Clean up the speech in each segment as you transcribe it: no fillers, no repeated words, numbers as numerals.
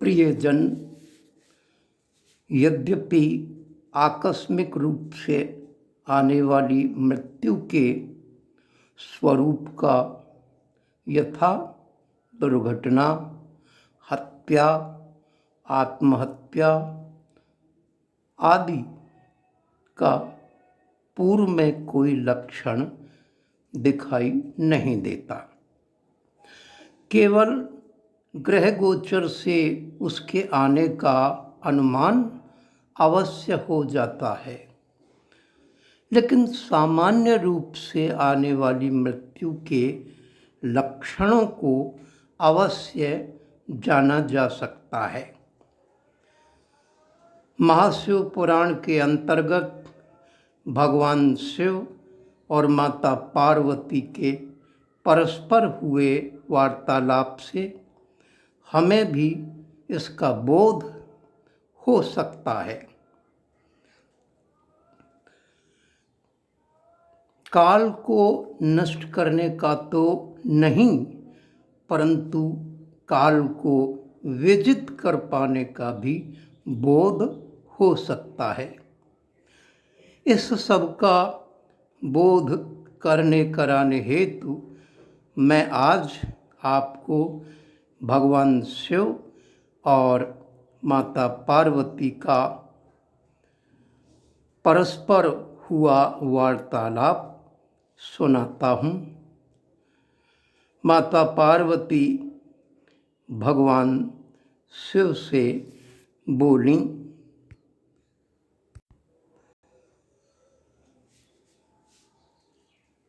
प्रियजन, यद्यपि आकस्मिक रूप से आने वाली मृत्यु के स्वरूप का यथा दुर्घटना, हत्या, आत्महत्या आदि का पूर्व में कोई लक्षण दिखाई नहीं देता। केवल ग्रह गोचर से उसके आने का अनुमान अवश्य हो जाता है, लेकिन सामान्य रूप से आने वाली मृत्यु के लक्षणों को अवश्य जाना जा सकता है। महाशिव पुराण के अंतर्गत भगवान शिव और माता पार्वती के परस्पर हुए वार्तालाप से हमें भी इसका बोध हो सकता है। काल को नष्ट करने का तो नहीं, परंतु काल को विजित कर पाने का भी बोध हो सकता है। इस सब का बोध करने कराने हेतु मैं आज आपको भगवान शिव और माता पार्वती का परस्पर हुआ वार्तालाप सुनाता हूँ। माता पार्वती भगवान शिव से बोली,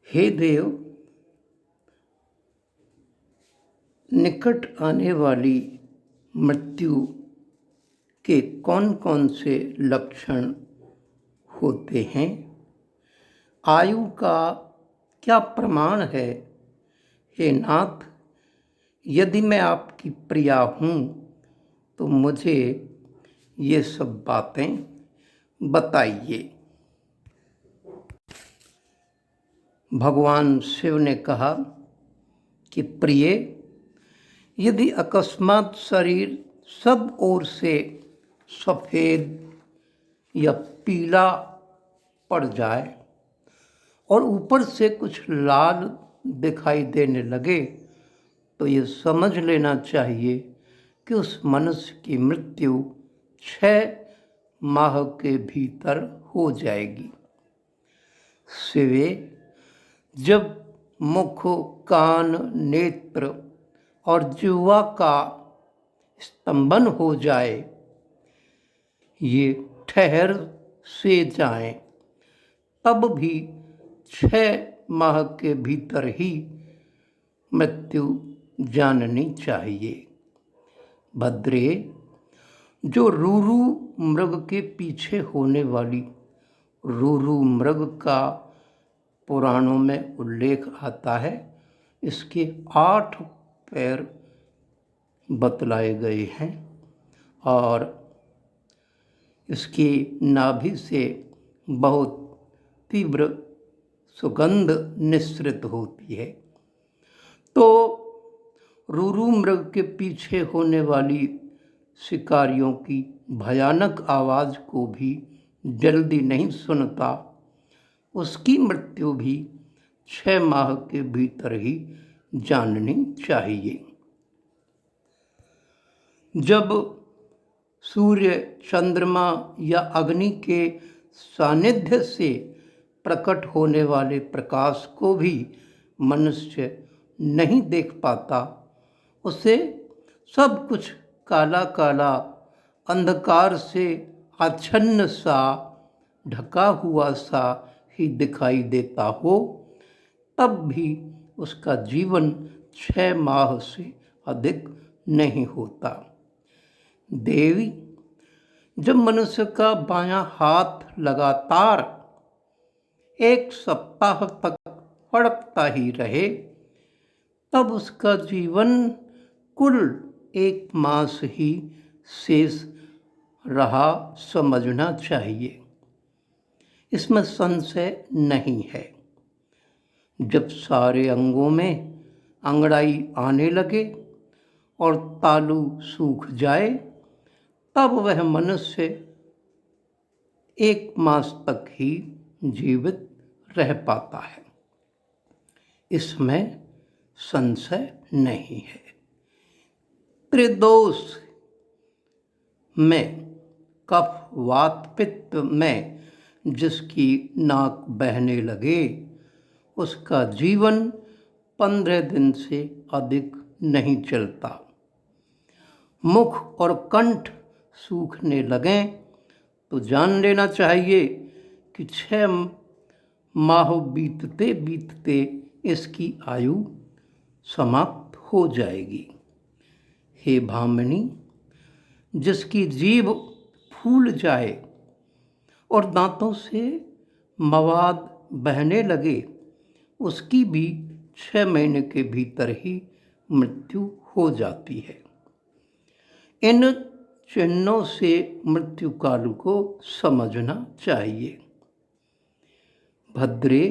हे देव, निकट आने वाली मृत्यु के कौन कौन से लक्षण होते हैं? आयु का क्या प्रमाण है? हे नाथ, यदि मैं आपकी प्रिया हूँ तो मुझे ये सब बातें बताइए। भगवान शिव ने कहा कि प्रिय, यदि अकस्मात शरीर सब ओर से सफ़ेद या पीला पड़ जाए और ऊपर से कुछ लाल दिखाई देने लगे तो ये समझ लेना चाहिए कि उस मनुष्य की मृत्यु 6 माह के भीतर हो जाएगी। शिवे, जब मुख, कान, नेत्र और जिह्वा का स्तंभन हो जाए, ये ठहर से जाएं, तब भी 6 माह के भीतर ही मृत्यु जाननी चाहिए। भद्रे, जो रूरू मृग के पीछे होने वाली रूरू मृग का पुराणों में उल्लेख आता है, इसके 8 पैर बतलाए गए हैं और इसकी नाभि से बहुत तीव्र सुगंध निस्सृत होती है। तो रूरू मृग के पीछे होने वाली शिकारियों की भयानक आवाज़ को भी जल्दी नहीं सुनता, उसकी मृत्यु भी 6 माह के भीतर ही जाननी चाहिए। जब सूर्य, चंद्रमा या अग्नि के सानिध्य से प्रकट होने वाले प्रकाश को भी मनुष्य नहीं देख पाता, उसे सब कुछ काला काला अंधकार से आच्छन्न सा, ढका हुआ सा ही दिखाई देता हो, तब भी उसका जीवन 6 माह से अधिक नहीं होता। देवी, जब मनुष्य का बायां हाथ लगातार 1 सप्ताह तक फड़कता ही रहे, तब उसका जीवन कुल 1 मास ही शेष रहा समझना चाहिए। इसमें संशय नहीं है। जब सारे अंगों में अंगड़ाई आने लगे और तालू सूख जाए तब वह मनुष्य 1 मास तक ही जीवित रह पाता है। इसमें संशय नहीं है। त्रिदोष में कफ वात पित्त में जिसकी नाक बहने लगे उसका जीवन 15 दिन से अधिक नहीं चलता। मुख और कंठ सूखने लगें तो जान लेना चाहिए कि 6 माह बीतते बीतते इसकी आयु समाप्त हो जाएगी। हे भामिनी, जिसकी जीभ फूल जाए और दांतों से मवाद बहने लगे उसकी भी 6 महीने के भीतर ही मृत्यु हो जाती है। इन चिन्हों से मृत्यु काल को समझना चाहिए। भद्रे,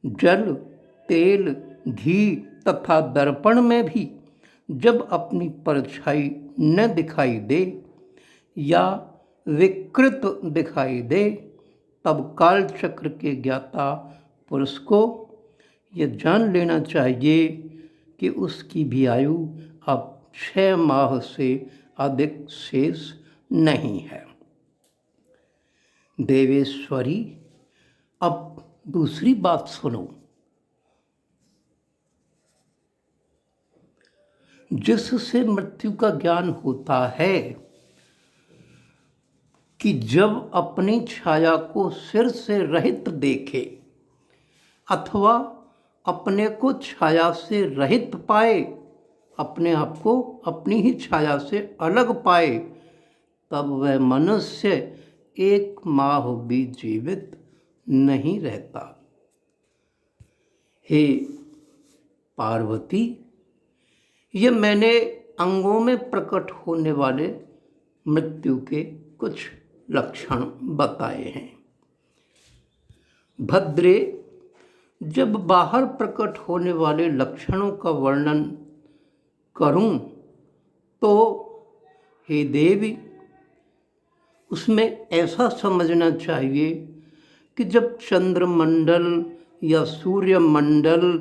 जल, तेल, घी तथा दर्पण में भी जब अपनी परछाई न दिखाई दे या विकृत दिखाई दे तब काल चक्र के ज्ञाता पुरुष को यह जान लेना चाहिए कि उसकी भी आयु अब 6 माह से अधिक शेष नहीं है। देवेश्वरी, अब दूसरी बात सुनो। जिससे मृत्यु का ज्ञान होता है कि जब अपनी छाया को सिर से रहित देखे अथवा अपने को छाया से रहित पाए, अपने आप को अपनी ही छाया से अलग पाए, तब वह मनुष्य 1 माह भी जीवित नहीं रहता। हे पार्वती, ये मैंने अंगों में प्रकट होने वाले मृत्यु के कुछ लक्षण बताए हैं। भद्रे, जब बाहर प्रकट होने वाले लक्षणों का वर्णन करूं तो हे देवी, उसमें ऐसा समझना चाहिए कि जब चंद्रमंडल या सूर्यमंडल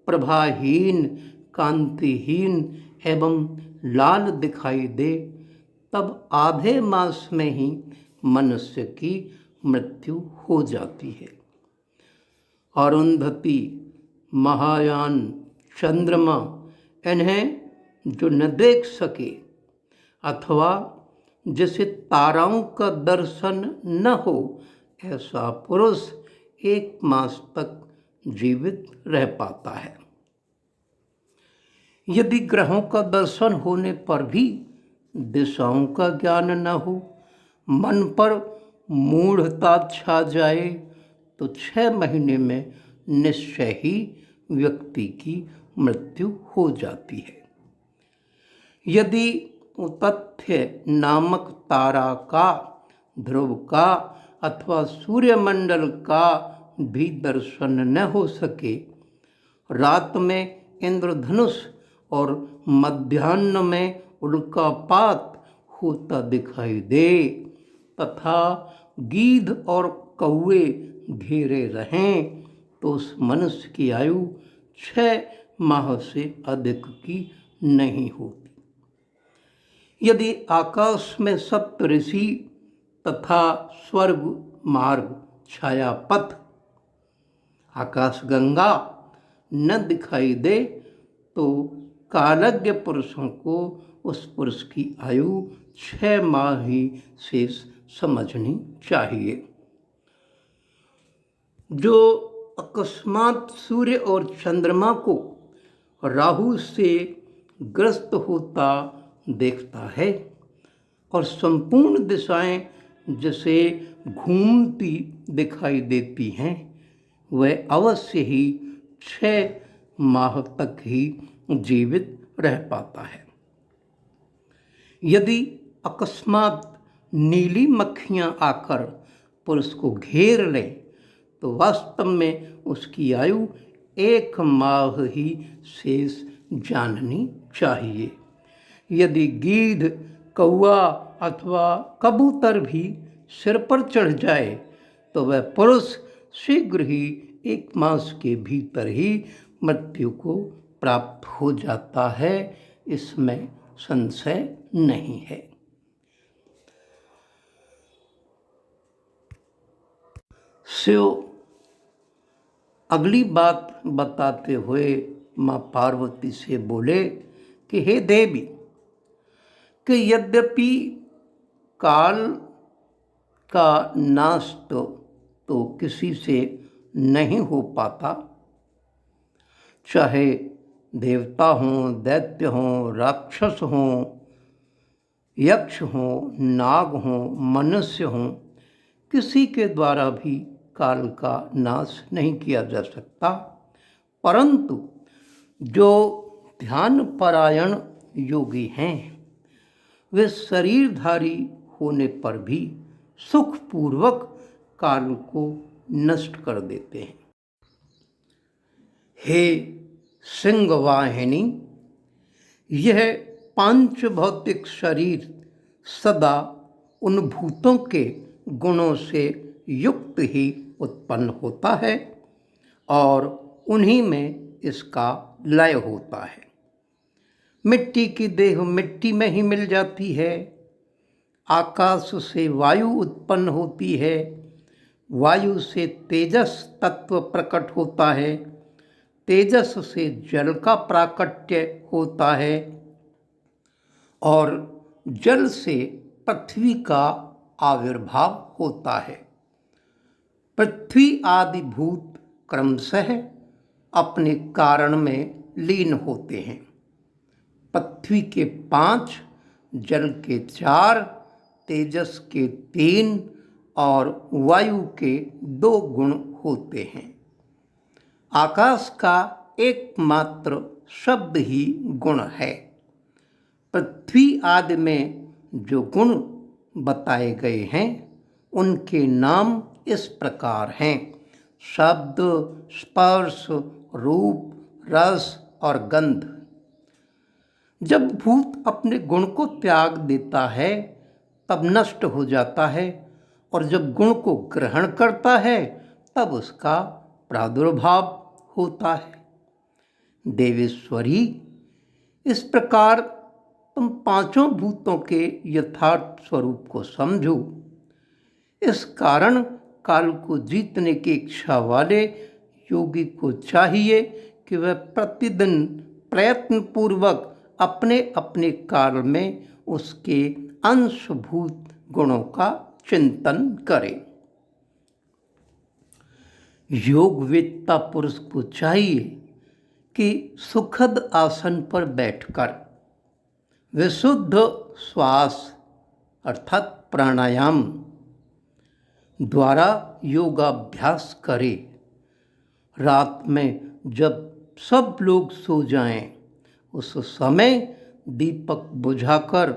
प्रभाहीन, कांतिहीन एवं लाल दिखाई दे तब आधे मास में ही मनुष्य की मृत्यु हो जाती है। अरुंधति, महायान, चंद्रमा इन्हें जो न देख सके अथवा जिसे ताराओं का दर्शन न हो ऐसा पुरुष 1 मास तक जीवित रह पाता है। यदि ग्रहों का दर्शन होने पर भी दिशाओं का ज्ञान न हो, मन पर मूढ़ता छा जाए तो 6 महीने में निश्चय ही व्यक्ति की मृत्यु हो जाती है। यदि तथ्य नामक तारा का, ध्रुव का अथवा सूर्यमंडल का भी दर्शन न हो सके, रात में इंद्रधनुष और मध्याह्न में उल्कापात होता दिखाई दे तथा गीध और कौवे घेरे रहें तो उस मनुष्य की आयु 6 माह से अधिक की नहीं होती। यदि आकाश में सप्त ऋषि तथा स्वर्ग मार्ग, छायापथ, आकाशगंगा न दिखाई दे तो कालज्ञ पुरुषों को उस पुरुष की आयु 6 माह ही शेष समझनी चाहिए। जो अकस्मात सूर्य और चंद्रमा को राहु से ग्रस्त होता देखता है और संपूर्ण दिशाएं जैसे घूमती दिखाई देती हैं, वह अवश्य ही 6 माह तक ही जीवित रह पाता है। यदि अकस्मात नीली मक्खियां आकर पुरुष को घेर लें तो वास्तव में उसकी आयु 1 माह ही शेष जाननी चाहिए। यदि गीध, कौआ अथवा कबूतर भी सिर पर चढ़ जाए तो वह पुरुष शीघ्र ही 1 मास के भीतर ही मृत्यु को प्राप्त हो जाता है, इसमें संशय नहीं है। शिव अगली बात बताते हुए माँ पार्वती से बोले कि हे देवी, कि यद्यपि काल का नाश तो किसी से नहीं हो पाता, चाहे देवता हों, दैत्य हों, राक्षस हों, यक्ष हों, नाग हों, मनुष्य हों, किसी के द्वारा भी काल का नाश नहीं किया जा सकता। परंतु जो ध्यान परायण योगी हैं वे शरीरधारी होने पर भी सुखपूर्वक काल को नष्ट कर देते हैं। हे सिंहवाहिनी, यह पांच भौतिक शरीर सदा उन भूतों के गुणों से युक्त ही उत्पन्न होता है और उन्हीं में इसका लय होता है। मिट्टी की देह मिट्टी में ही मिल जाती है, आकाश से वायु उत्पन्न होती है, वायु से तेजस तत्व प्रकट होता है, तेजस से जल का प्राकट्य होता है और जल से पृथ्वी का आविर्भाव होता है। पृथ्वी आदि भूत क्रमशः अपने कारण में लीन होते हैं। पृथ्वी के 5, जल के 4, तेजस के 3 और वायु के 2 गुण होते हैं। आकाश का एकमात्र शब्द ही गुण है। पृथ्वी आदि में जो गुण बताए गए हैं उनके नाम इस प्रकार हैं: शब्द, स्पर्श, रूप, रस और गंध। जब भूत अपने गुण को त्याग देता है तब नष्ट हो जाता है और जब गुण को ग्रहण करता है तब उसका प्रादुर्भाव होता है। देवेश्वरी, इस प्रकार तुम 5 भूतों के यथार्थ स्वरूप को समझो। इस कारण काल को जीतने की इच्छा वाले योगी को चाहिए कि वह प्रतिदिन प्रयत्नपूर्वक अपने अपने काल में उसके अंशभूत गुणों का चिंतन करे। योगवेत्ता पुरुष को चाहिए कि सुखद आसन पर बैठकर विशुद्ध श्वास अर्थात प्राणायाम द्वारा योगाभ्यास करे। रात में जब सब लोग सो जाएं, उस समय दीपक बुझाकर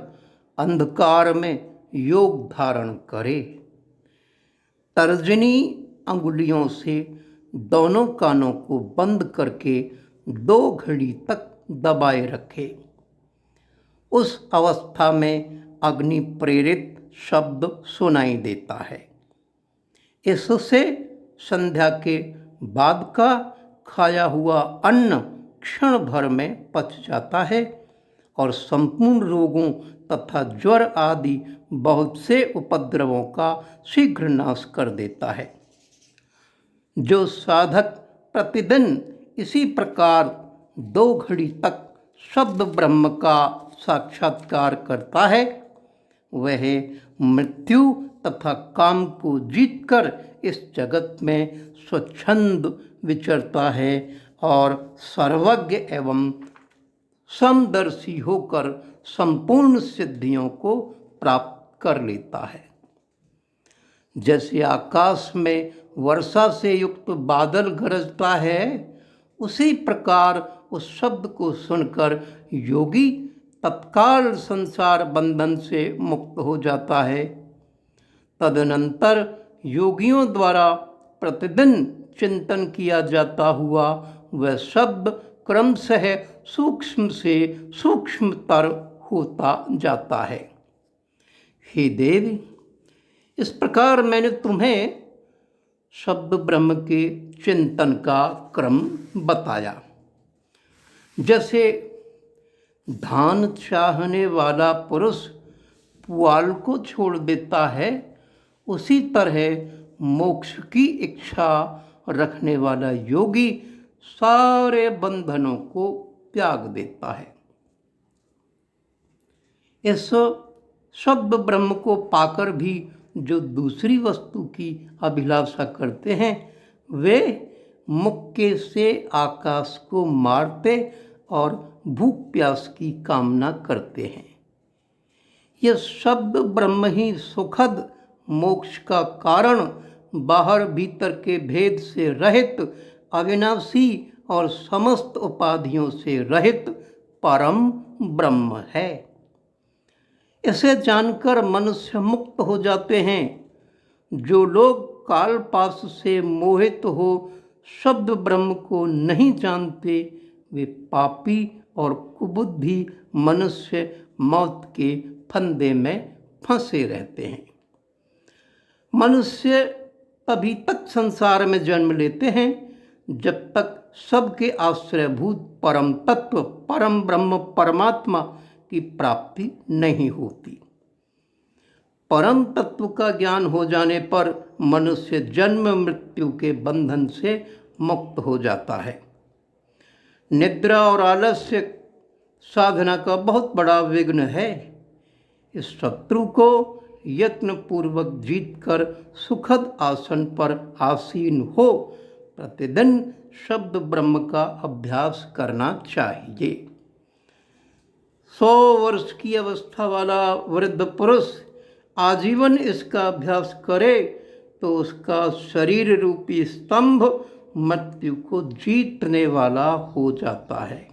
अंधकार में योग धारण करे। तर्जनी अंगुलियों से दोनों कानों को बंद करके 2 घड़ी तक दबाए रखे। उस अवस्था में अग्नि प्रेरित शब्द सुनाई देता है। इससे संध्या के बाद का खाया हुआ अन्न क्षण भर में पच जाता है और संपूर्ण रोगों तथा ज्वर आदि बहुत से उपद्रवों का शीघ्र नाश कर देता है। जो साधक प्रतिदिन इसी प्रकार 2 घड़ी तक शब्द ब्रह्म का साक्षात्कार करता है वह मृत्यु तथा काम को जीतकर इस जगत में स्वच्छंद विचरता है और सर्वज्ञ एवं समदर्शी होकर संपूर्ण सिद्धियों को प्राप्त कर लेता है। जैसे आकाश में वर्षा से युक्त बादल गरजता है, उसी प्रकार उस शब्द को सुनकर योगी तत्काल संसार बंधन से मुक्त हो जाता है। तदनंतर योगियों द्वारा प्रतिदिन चिंतन किया जाता हुआ वह शब्द क्रमशः सूक्ष्म से सूक्ष्मतर होता जाता है। हे देवी, इस प्रकार मैंने तुम्हें शब्द ब्रह्म के चिंतन का क्रम बताया। जैसे धान चाहने वाला पुरुष पुआल को छोड़ देता है, उसी तरह मोक्ष की इच्छा रखने वाला योगी सारे बंधनों को त्याग देता है। इस शब्द ब्रह्म को पाकर भी जो दूसरी वस्तु की अभिलाषा करते हैं, वे मुक्के से आकाश को मारते और भूख प्यास की कामना करते हैं। यह शब्द ब्रह्म ही सुखद मोक्ष का कारण, बाहर भीतर के भेद से रहित, अविनाशी और समस्त उपाधियों से रहित परम ब्रह्म है। इसे जानकर मनुष्य मुक्त हो जाते हैं। जो लोग कालपाश से मोहित हो शब्द ब्रह्म को नहीं जानते, वे पापी और कुबुद्धि मनुष्य मौत के फंदे में फंसे रहते हैं। मनुष्य तभी तक संसार में जन्म लेते हैं जब तक सबके आश्रयभूत परम तत्व, परम ब्रह्म, परमात्मा की प्राप्ति नहीं होती। परम तत्व का ज्ञान हो जाने पर मनुष्य जन्म मृत्यु के बंधन से मुक्त हो जाता है। निद्रा और आलस्य साधना का बहुत बड़ा विघ्न है। इस शत्रु को यत्न पूर्वक जीतकर सुखद आसन पर आसीन हो प्रतिदिन शब्द ब्रह्म का अभ्यास करना चाहिए। 100 वर्ष की अवस्था वाला वृद्ध पुरुष आजीवन इसका अभ्यास करे तो उसका शरीर रूपी स्तंभ मृत्यु को जीतने वाला हो जाता है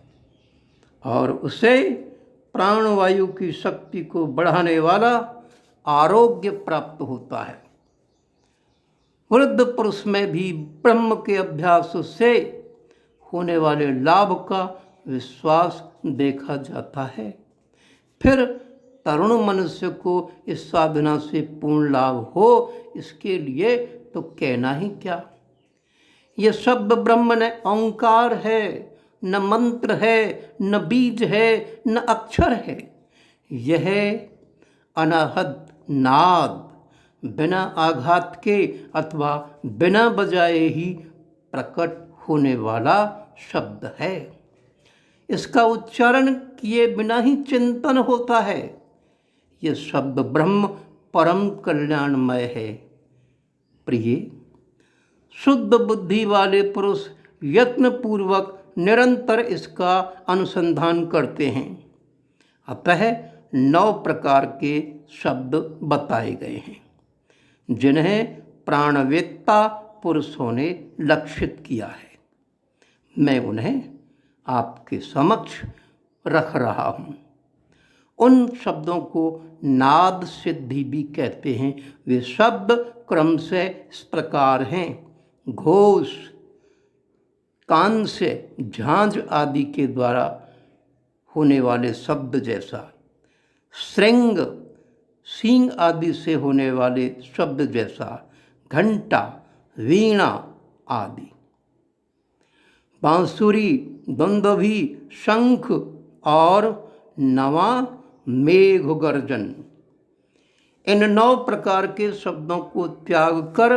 और उसे प्राणवायु की शक्ति को बढ़ाने वाला आरोग्य प्राप्त होता है। वृद्ध पुरुष में भी ब्रह्म के अभ्यास से होने वाले लाभ का विश्वास देखा जाता है। फिर तरुण मनुष्य को इस साधना से पूर्ण लाभ हो, इसके लिए तो कहना ही क्या। यह शब्द ब्रह्म न ओंकार है, न मंत्र है, न बीज है, न अक्षर है। यह अनाहत नाद, बिना आघात के अथवा बिना बजाए ही प्रकट होने वाला शब्द है। इसका उच्चारण किए बिना ही चिंतन होता है। यह शब्द ब्रह्म परम कल्याणमय है। प्रिय, शुद्ध बुद्धि वाले पुरुष यत्न पूर्वक निरंतर इसका अनुसंधान करते हैं। अतः 9 प्रकार के शब्द बताए गए हैं जिन्हें प्राणवेत्ता पुरुषों ने लक्षित किया है। मैं उन्हें आपके समक्ष रख रहा हूँ। उन शब्दों को नाद सिद्धि भी कहते हैं। वे शब्द क्रम से इस प्रकार हैं: घोष, कान से झांझ आदि के द्वारा होने वाले शब्द जैसा, श्रृंग, सींग आदि से होने वाले शब्द जैसा, घंटा, वीणा आदि, बांसुरी, दुंदुभी, शंख और नवा मेघ गर्जन। इन 9 प्रकार के शब्दों को त्याग कर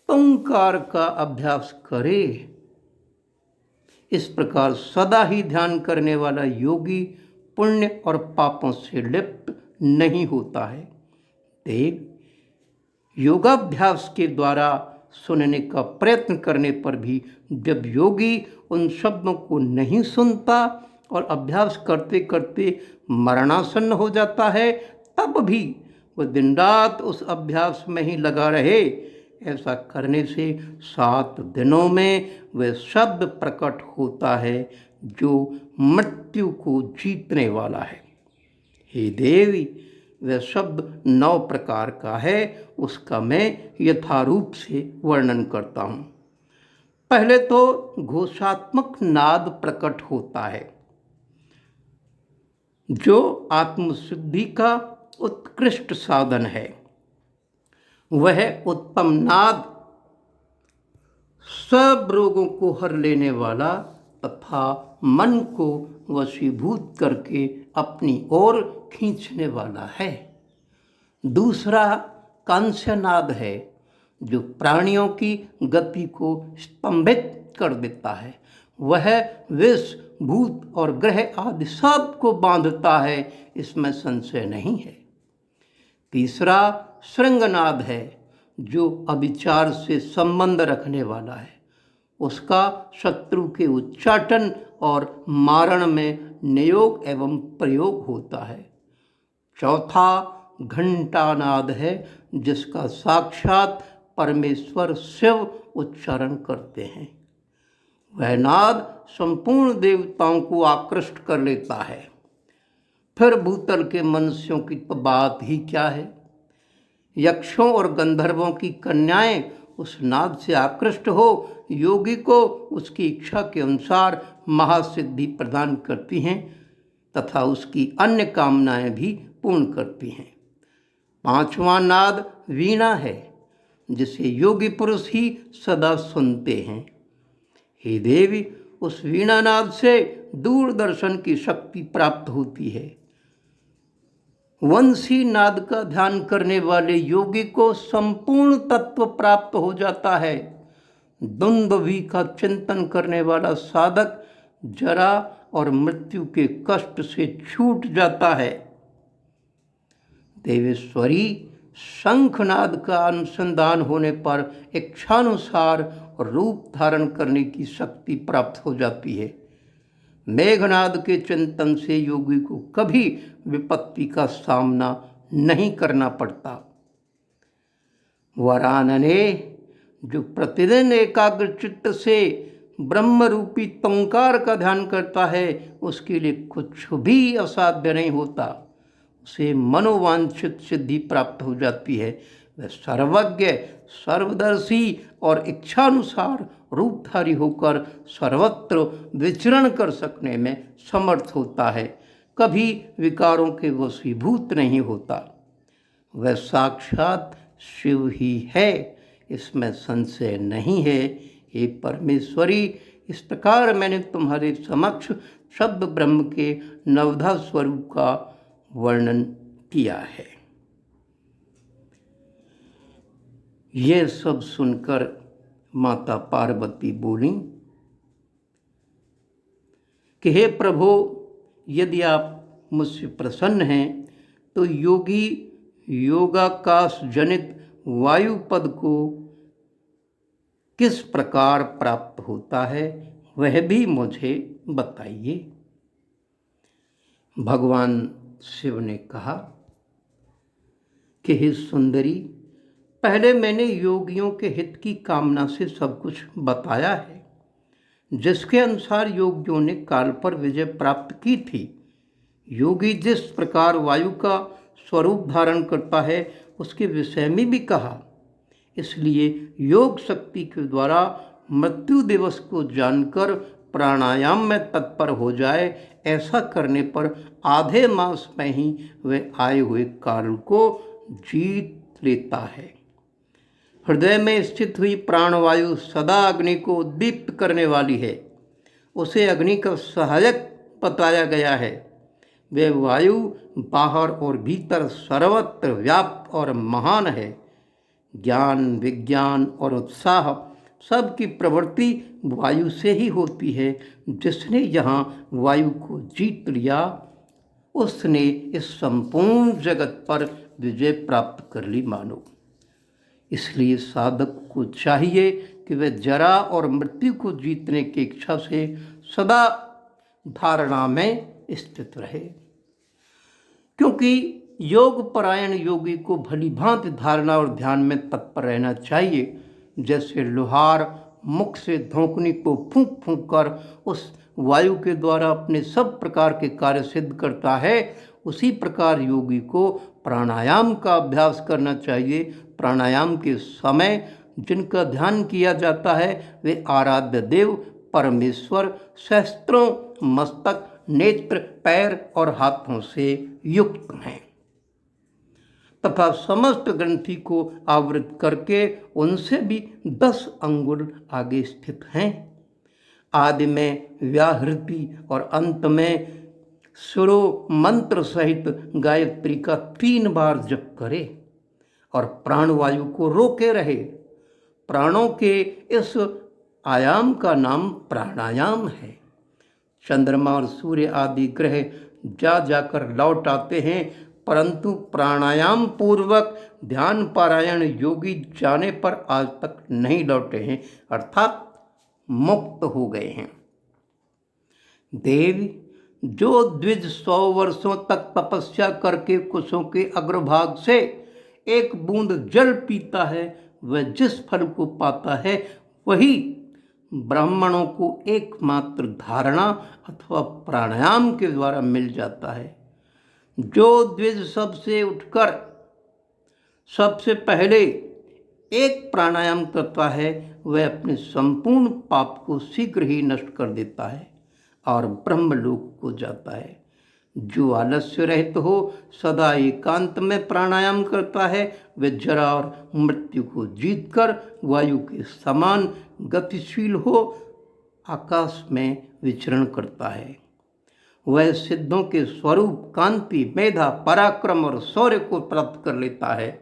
ओंकार का अभ्यास करे। इस प्रकार सदा ही ध्यान करने वाला योगी पुण्य और पापों से लिप्त नहीं होता है। देव, योगाभ्यास के द्वारा सुनने का प्रयत्न करने पर भी जब योगी उन शब्दों को नहीं सुनता और अभ्यास करते करते मरणासन्न हो जाता है, तब भी वह दिन रात उस अभ्यास में ही लगा रहे। ऐसा करने से 7 दिनों में वह शब्द प्रकट होता है जो मृत्यु को जीतने वाला है। हे देवी, वह शब्द 9 प्रकार का है, उसका मैं यथारूप से वर्णन करता हूँ। पहले तो घोषात्मक नाद प्रकट होता है। जो आत्मसिद्धि का उत्कृष्ट साधन है। वह उत्तम नाद सब रोगों को हर लेने वाला तथा मन को वशीभूत करके अपनी ओर खींचने वाला है। दूसरा कांस्यनाद है, जो प्राणियों की गति को स्तंभित कर देता है। वह विष, भूत और ग्रह आदि सब को बांधता है, इसमें संशय नहीं है। तीसरा श्रृंगनाद है, जो अविचार से संबंध रखने वाला है। उसका शत्रु के उच्चाटन और मारण में नियोग एवं प्रयोग होता है। चौथा घंटानाद है, जिसका साक्षात परमेश्वर शिव उच्चारण करते हैं। वह नाद संपूर्ण देवताओं को आकृष्ट कर लेता है। फिर भूतल के मनुष्यों की तो बात ही क्या है। यक्षों और गंधर्वों की कन्याएं उस नाद से आकृष्ट हो योगी को उसकी इच्छा के अनुसार महासिद्धि प्रदान करती हैं तथा उसकी अन्य कामनाएं भी पूर्ण करती हैं। पांचवां नाद वीणा है, जिसे योगी पुरुष ही सदा सुनते हैं। हे देवी, उस वीणा नाद से दूरदर्शन की शक्ति प्राप्त होती है। वंशी नाद का ध्यान करने वाले योगी को संपूर्ण तत्व प्राप्त हो जाता है। दुंदुभि का चिंतन करने वाला साधक जरा और मृत्यु के कष्ट से छूट जाता है। देवेश्वरी शंखनाद का अनुसंधान होने पर इच्छानुसार रूप धारण करने की शक्ति प्राप्त हो जाती है। मेघनाद के चिंतन से योगी को कभी विपत्ति का सामना नहीं करना पड़ता। वरानने, जो प्रतिदिन एकाग्र चित्त से ब्रह्म रूपी तंकार का ध्यान करता है, उसके लिए कुछ भी असाध्य नहीं होता। उसे मनोवांछित सिद्धि प्राप्त हो जाती है। वह सर्वज्ञ, सर्वदर्शी और इच्छानुसार रूपधारी होकर सर्वत्र विचरण कर सकने में समर्थ होता है। कभी विकारों के वशीभूत नहीं होता। वह साक्षात शिव ही है, इसमें संशय नहीं है। हे परमेश्वरी, इस प्रकार मैंने तुम्हारे समक्ष शब्द ब्रह्म के नवधा स्वरूप का वर्णन किया है। ये सब सुनकर माता पार्वती बोली कि हे प्रभु, यदि आप मुझसे प्रसन्न हैं तो योगी योगाकाश जनित वायु पद को किस प्रकार प्राप्त होता है, वह भी मुझे बताइए। भगवान शिव ने कहा कि हे सुंदरी, पहले मैंने योगियों के हित की कामना से सब कुछ बताया है, जिसके अनुसार योगियों ने काल पर विजय प्राप्त की थी। योगी जिस प्रकार वायु का स्वरूप धारण करता है, उसके विषय में भी कहा। इसलिए योग शक्ति के द्वारा मृत्यु दिवस को जानकर प्राणायाम में तत्पर हो जाए। ऐसा करने पर आधे मास में ही वह आए हुए काल को जीत लेता है। हृदय में स्थित हुई प्राणवायु सदा अग्नि को उद्दीप्त करने वाली है। उसे अग्नि का सहायक बताया गया है। वह वायु बाहर और भीतर सर्वत्र व्याप्त और महान है। ज्ञान, विज्ञान और उत्साह सबकी प्रवृत्ति वायु से ही होती है। जिसने यहाँ वायु को जीत लिया, उसने इस संपूर्ण जगत पर विजय प्राप्त कर ली मानो। इसलिए साधक को चाहिए कि वह जरा और मृत्यु को जीतने की इच्छा से सदा धारणा में स्थित रहे, क्योंकि योग परायण योगी को भली भांति धारणा और ध्यान में तत्पर रहना चाहिए। जैसे लोहार मुख से धोंकनी को फूंक फूंक कर उस वायु के द्वारा अपने सब प्रकार के कार्य सिद्ध करता है, उसी प्रकार योगी को प्राणायाम का अभ्यास करना चाहिए। प्राणायाम के समय जिनका ध्यान किया जाता है वे आराध्य देव परमेश्वर सहस्त्रों मस्तक नेत्र, पैर और हाथों से युक्त हैं तथा समस्त ग्रंथि को आवृत करके उनसे भी 10 अंगुल आगे स्थित हैं। आदि में व्याहृति और अंत में सुरो मंत्र सहित गायत्री का 3 बार जप करे और प्राणवायु को रोके रहे। प्राणों के इस आयाम का नाम प्राणायाम है। चंद्रमा और सूर्य आदि ग्रह जा जाकर लौट आते हैं, परंतु प्राणायाम पूर्वक ध्यान पारायण योगी जाने पर आज तक नहीं लौटे हैं, अर्थात मुक्त हो गए हैं। देवी, जो द्विज 100 वर्षों तक तपस्या करके कुशों के अग्रभाग से एक बूंद जल पीता है, वह जिस फल को पाता है वही ब्राह्मणों को एकमात्र धारणा अथवा प्राणायाम के द्वारा मिल जाता है। जो द्विज सबसे उठकर सबसे पहले एक प्राणायाम करता है, वह अपने संपूर्ण पाप को शीघ्र ही नष्ट कर देता है और ब्रह्मलोक को जाता है। जो आलस्य रहित हो, सदा एकांत में प्राणायाम करता है, वह जरा और मृत्यु को जीतकर वायु के समान गतिशील हो आकाश में विचरण करता है। वह सिद्धों के स्वरूप, कांति, मेधा, पराक्रम और शौर्य को प्राप्त कर लेता है।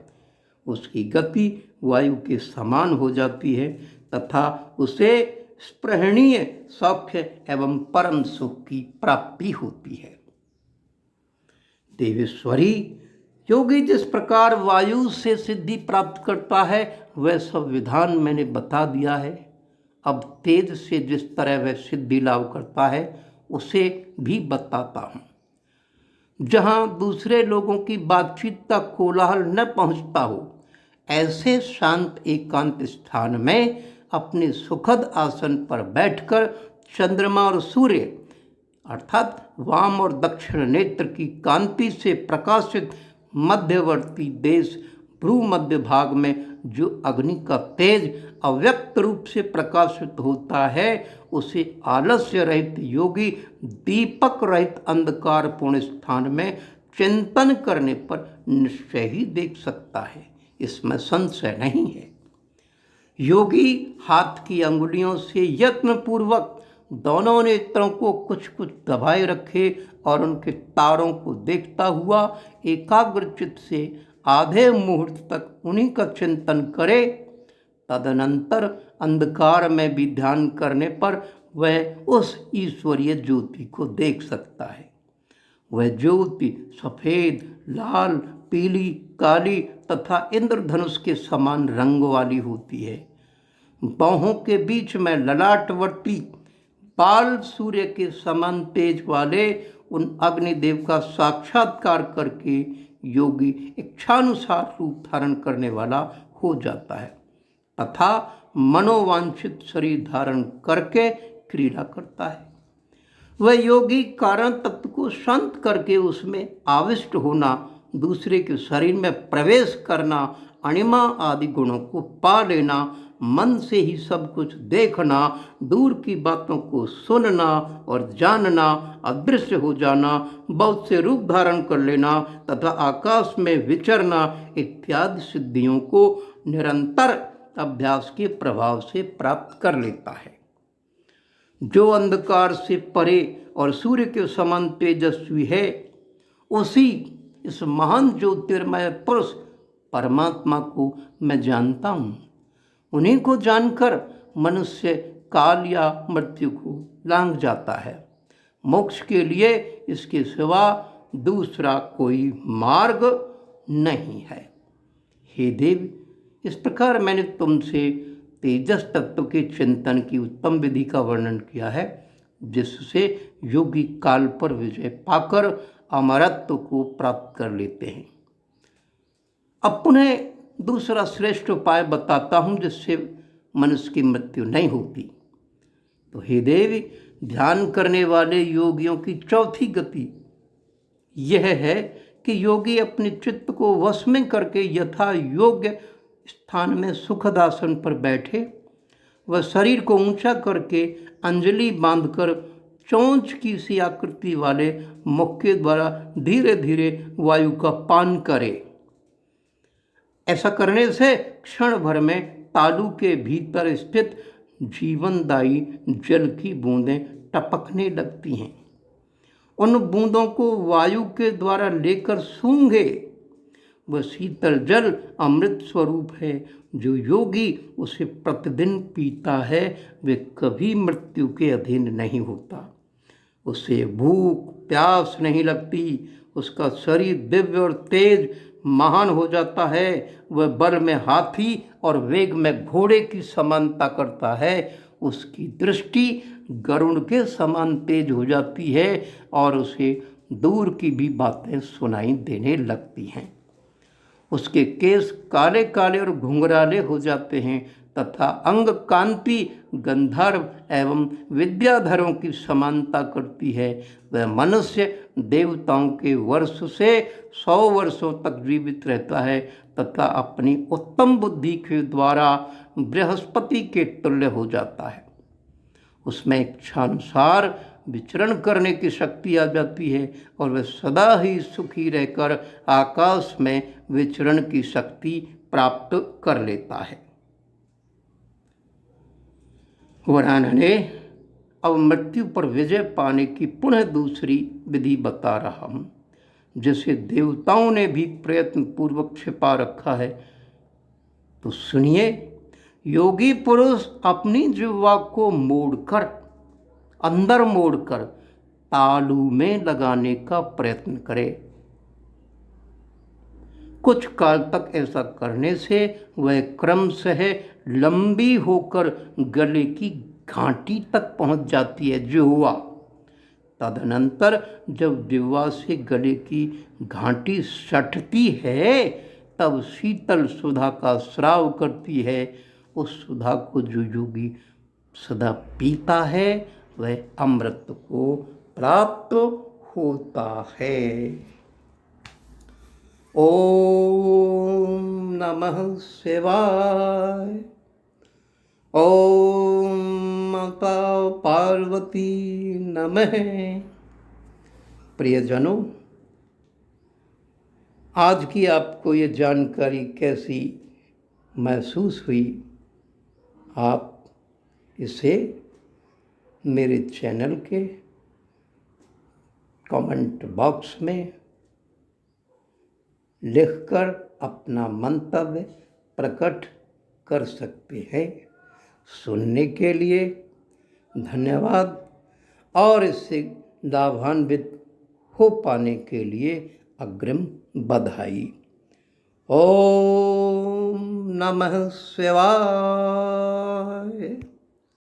उसकी गति वायु के समान हो जाती है तथा उसे स्पृहणीय सौख्य एवं परम सुख की प्राप्ति होती है। देवेश्वरी, योगी जिस प्रकार वायु से सिद्धि प्राप्त करता है, वह सब विधान मैंने बता दिया है। अब तेज से जिस तरह वह सिद्धि लाभ करता है, उसे भी बताता हूँ। जहाँ दूसरे लोगों की बातचीत का कोलाहल न पहुँचता हो, ऐसे शांत एकांत स्थान में अपने सुखद आसन पर बैठकर चंद्रमा और सूर्य अर्थात वाम और दक्षिण नेत्र की कांति से प्रकाशित मध्यवर्ती देश भ्रू मध्य भाग में जो अग्नि का तेज अव्यक्त रूप से प्रकाशित होता है, उसे आलस्य रहित योगी दीपक रहित अंधकारपूर्ण स्थान में चिंतन करने पर निश्चय ही देख सकता है, इसमें संशय नहीं है। योगी हाथ की अंगुलियों से यत्नपूर्वक दोनों नेत्रों को कुछ कुछ दबाए रखे और उनके तारों को देखता हुआ एकाग्रचित्त से आधे मुहूर्त तक उन्हीं का चिंतन करे। तदनंतर अंधकार में भी ध्यान करने पर वह उस ईश्वरीय ज्योति को देख सकता है। वह ज्योति सफ़ेद, लाल, पीली, काली तथा इंद्रधनुष के समान रंग वाली होती है। बाहों के बीच में ललाटवर्ती बाल सूर्य के समान तेज वाले उन अग्निदेव का साक्षात्कार करके योगी इच्छानुसार रूप धारण करने वाला हो जाता है तथा मनोवांछित शरीर धारण करके क्रीड़ा करता है। वह योगी कारण तत्व को शांत करके उसमें आविष्ट होना, दूसरे के शरीर में प्रवेश करना, अणिमा आदि गुणों को पा लेना, मन से ही सब कुछ देखना, दूर की बातों को सुनना और जानना, अदृश्य हो जाना, बहुत से रूप धारण कर लेना तथा आकाश में विचरना इत्यादि सिद्धियों को निरंतर अभ्यास के प्रभाव से प्राप्त कर लेता है। जो अंधकार से परे और सूर्य के समान तेजस्वी है, उसी इस महान ज्योतिर्मय पुरुष परमात्मा को मैं जानता हूँ। उन्हीं को जानकर मनुष्य काल या मृत्यु को लांघ जाता है। मोक्ष के लिए इसके सिवा दूसरा कोई मार्ग नहीं है। हे देव, इस प्रकार मैंने तुमसे तेजस तत्व के चिंतन की उत्तम विधि का वर्णन किया है, जिससे योगी काल पर विजय पाकर अमरत्व को प्राप्त कर लेते हैं। अब पुनः दूसरा श्रेष्ठ उपाय बताता हूँ, जिससे मनुष्य की मृत्यु नहीं होती। तो हे देवी, ध्यान करने वाले योगियों की चौथी गति यह है कि योगी अपने चित्त को वश में करके यथा योग्य स्थान में सुखद आसन पर बैठे। वह शरीर को ऊंचा करके अंजलि बांधकर चोंच की सी आकृति वाले मुख के द्वारा धीरे धीरे वायु का पान करे। ऐसा करने से क्षण भर में तालू के भीतर स्थित जीवनदायी जल की बूंदें टपकने लगती हैं। उन बूंदों को वायु के द्वारा लेकर सूंघे। वह शीतल जल अमृत स्वरूप है। जो योगी उसे प्रतिदिन पीता है वे कभी मृत्यु के अधीन नहीं होता। उसे भूख प्यास नहीं लगती। उसका शरीर दिव्य और तेज महान हो जाता है। वह बल में हाथी और वेग में घोड़े की समानता करता है। उसकी दृष्टि गरुड़ के समान तेज हो जाती है और उसे दूर की भी बातें सुनाई देने लगती हैं। उसके केस काले काले और घुंघराले हो जाते हैं तथा अंग कांति गंधर्व एवं विद्याधरों की समानता करती है। वह मनुष्य देवताओं के वर्ष से 100 वर्षों तक जीवित रहता है तथा अपनी उत्तम बुद्धि के द्वारा बृहस्पति के तुल्य हो जाता है। उसमें इच्छानुसार विचरण करने की शक्ति आ जाती है और वह सदा ही सुखी रहकर आकाश में विचरण की शक्ति प्राप्त कर लेता है। वरानन ने अब मृत्यु पर विजय पाने की पुनः दूसरी विधि बता रहा हूँ, जिसे देवताओं ने भी प्रयत्न पूर्वक छिपा रखा है। तो सुनिए। योगी पुरुष अपनी जिह्वा को मोड़कर, अंदर मोड़कर तालू में लगाने का प्रयत्न करे। कुछ काल तक ऐसा करने से वह क्रमशः लंबी होकर गले की घाटी तक पहुंच जाती है, जिह्वा। तदनंतर जब जिह्वा से गले की घाटी सटती है तब शीतल सुधा का स्राव करती है। उस सुधा को जो योगी सदा पीता है वह अमृत को प्राप्त होता है। ओम नमः शिवाय। ओम माता पार्वती नमः। प्रियजनों, आज की आपको ये जानकारी कैसी महसूस हुई? आप इसे मेरे चैनल के कमेंट बॉक्स में लिखकर अपना मंतव्य प्रकट कर सकते हैं। सुनने के लिए धन्यवाद और इससे लाभान्वित हो पाने के लिए अग्रिम बधाई। ओम नमः शिवाय।